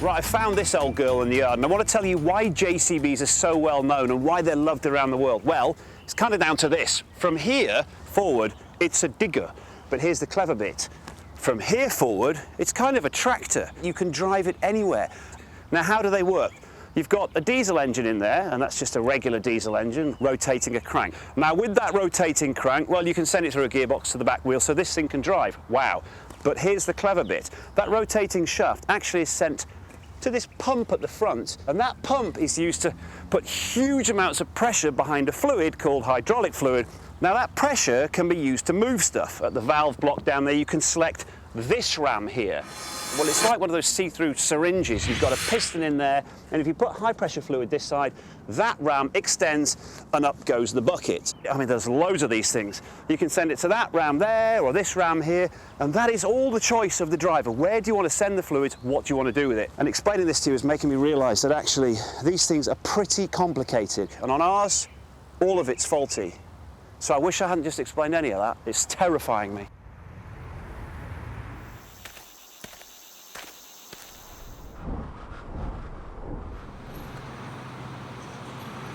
Right, I found this old girl in the yard, and I want to tell you why JCBs are so well known and why they're loved around the world. Well, it's kind of down to this. From here forward, it's a digger. But here's the clever bit. From here forward, it's kind of a tractor. You can drive it anywhere. Now, how do they work? You've got a diesel engine in there, and that's just a regular diesel engine rotating a crank. Now, with that rotating crank, well, you can send it through a gearbox to the back wheel, so this thing can drive. Wow. But here's the clever bit. That rotating shaft actually is sent to this pump at the front, and that pump is used to put huge amounts of pressure behind a fluid called hydraulic fluid. Now, that pressure can be used to move stuff. At the valve block down there, you can select this ram here. Well, it's like one of those see-through syringes. You've got a piston in there, and if you put high-pressure fluid this side, that ram extends and up goes the bucket. I mean, there's loads of these things. You can send it to that ram there or this ram here, and that is all the choice of the driver. Where do you want to send the fluid? What do you want to do with it? And explaining this to you is making me realise that actually these things are pretty complicated, and on ours, all of it's faulty. So I wish I hadn't just explained any of that. It's terrifying me.